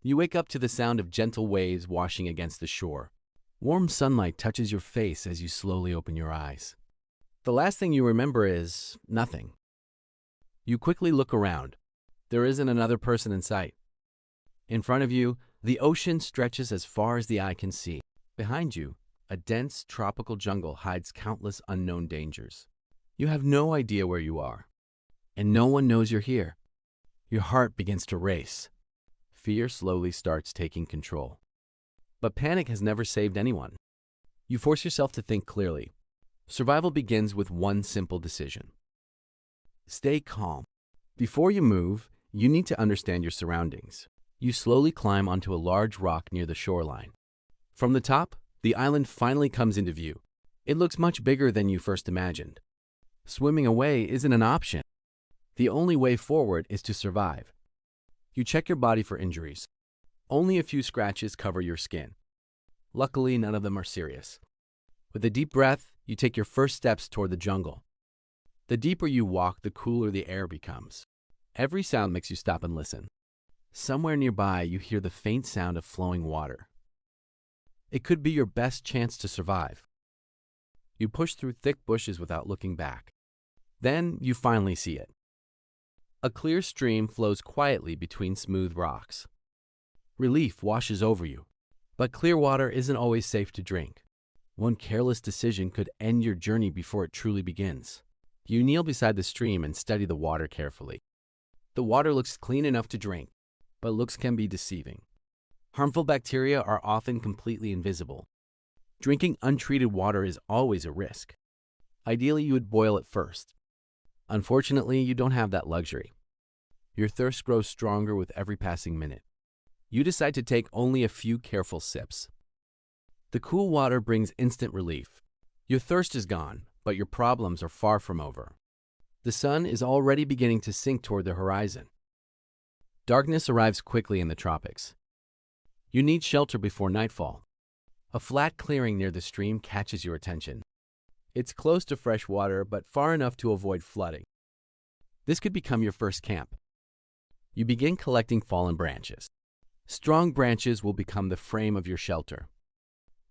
You wake up to the sound of gentle waves washing against the shore. Warm sunlight touches your face as you slowly open your eyes. The last thing you remember is nothing. You quickly look around. There isn't another person in sight. In front of you, the ocean stretches as far as the eye can see. Behind you, a dense tropical jungle hides countless unknown dangers. You have no idea where you are, and no one knows you're here. Your heart begins to race. Fear slowly starts taking control. But panic has never saved anyone. You force yourself to think clearly. Survival begins with one simple decision. Stay calm. Before you move, you need to understand your surroundings. You slowly climb onto a large rock near the shoreline. From the top, the island finally comes into view. It looks much bigger than you first imagined. Swimming away isn't an option. The only way forward is to survive. You check your body for injuries. Only a few scratches cover your skin. Luckily, none of them are serious. With a deep breath, you take your first steps toward the jungle. The deeper you walk, the cooler the air becomes. Every sound makes you stop and listen. Somewhere nearby, you hear the faint sound of flowing water. It could be your best chance to survive. You push through thick bushes without looking back. Then you finally see it. A clear stream flows quietly between smooth rocks. Relief washes over you. But clear water isn't always safe to drink. One careless decision could end your journey before it truly begins. You kneel beside the stream and study the water carefully. The water looks clean enough to drink, but looks can be deceiving. Harmful bacteria are often completely invisible. Drinking untreated water is always a risk. Ideally, you would boil it first. Unfortunately, you don't have that luxury. Your thirst grows stronger with every passing minute. You decide to take only a few careful sips. The cool water brings instant relief. Your thirst is gone, but your problems are far from over. The sun is already beginning to sink toward the horizon. Darkness arrives quickly in the tropics. You need shelter before nightfall. A flat clearing near the stream catches your attention. It's close to fresh water, but far enough to avoid flooding. This could become your first camp. You begin collecting fallen branches. Strong branches will become the frame of your shelter.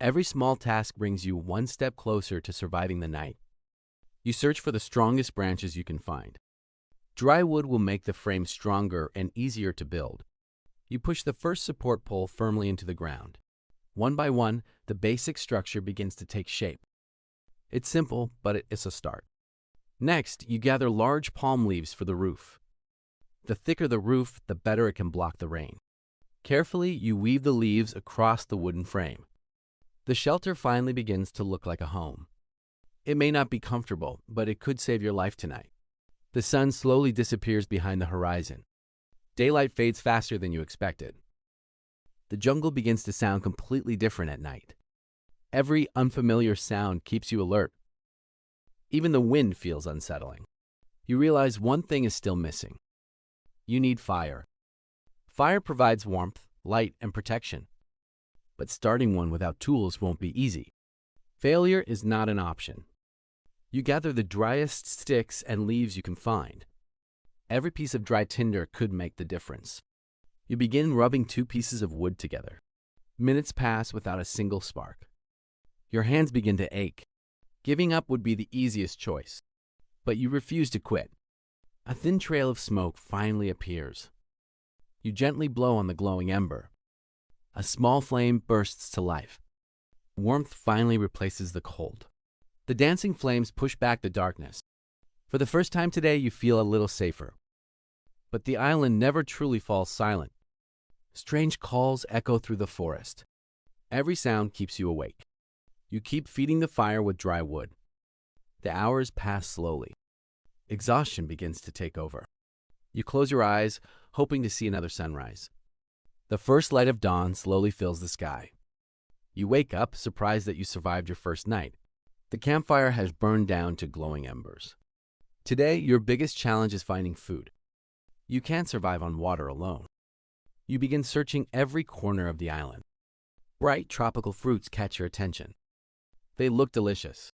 Every small task brings you one step closer to surviving the night. You search for the strongest branches you can find. Dry wood will make the frame stronger and easier to build. You push the first support pole firmly into the ground. One by one, the basic structure begins to take shape. It's simple, but it's a start. Next, you gather large palm leaves for the roof. The thicker the roof, the better it can block the rain. Carefully, you weave the leaves across the wooden frame. The shelter finally begins to look like a home. It may not be comfortable, but it could save your life tonight. The sun slowly disappears behind the horizon. Daylight fades faster than you expected. The jungle begins to sound completely different at night. Every unfamiliar sound keeps you alert. Even the wind feels unsettling. You realize one thing is still missing. You need fire. Fire provides warmth, light, and protection. But starting one without tools won't be easy. Failure is not an option. You gather the driest sticks and leaves you can find. Every piece of dry tinder could make the difference. You begin rubbing two pieces of wood together. Minutes pass without a single spark. Your hands begin to ache. Giving up would be the easiest choice. But you refuse to quit. A thin trail of smoke finally appears. You gently blow on the glowing ember. A small flame bursts to life. Warmth finally replaces the cold. The dancing flames push back the darkness. For the first time today, you feel a little safer. But the island never truly falls silent. Strange calls echo through the forest. Every sound keeps you awake. You keep feeding the fire with dry wood. The hours pass slowly. Exhaustion begins to take over. You close your eyes, hoping to see another sunrise. The first light of dawn slowly fills the sky. You wake up, surprised that you survived your first night. The campfire has burned down to glowing embers. Today, your biggest challenge is finding food. You can't survive on water alone. You begin searching every corner of the island. Bright tropical fruits catch your attention. They look delicious,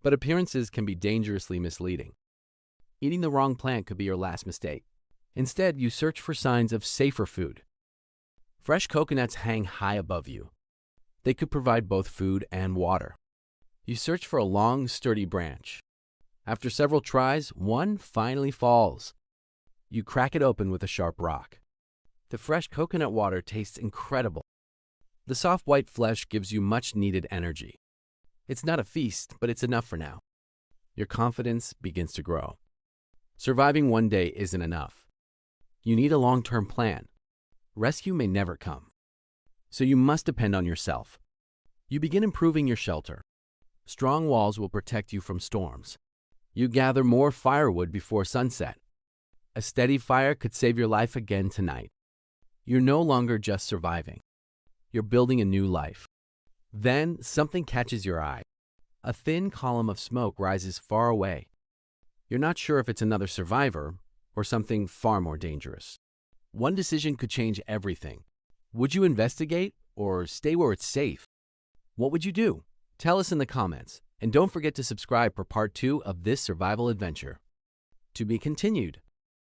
but appearances can be dangerously misleading. Eating the wrong plant could be your last mistake. Instead, you search for signs of safer food. Fresh coconuts hang high above you. They could provide both food and water. You search for a long, sturdy branch. After several tries, one finally falls. You crack it open with a sharp rock. The fresh coconut water tastes incredible. The soft white flesh gives you much needed energy. It's not a feast, but it's enough for now. Your confidence begins to grow. Surviving one day isn't enough. You need a long-term plan. Rescue may never come, so you must depend on yourself. You begin improving your shelter. Strong walls will protect you from storms. You gather more firewood before sunset. A steady fire could save your life again tonight. You're no longer just surviving. You're building a new life. Then something catches your eye. A thin column of smoke rises far away. You're not sure if it's another survivor or something far more dangerous. One decision could change everything. Would you investigate or stay where it's safe? What would you do? Tell us in the comments, and don't forget to subscribe for part 2 of this survival adventure. To be continued.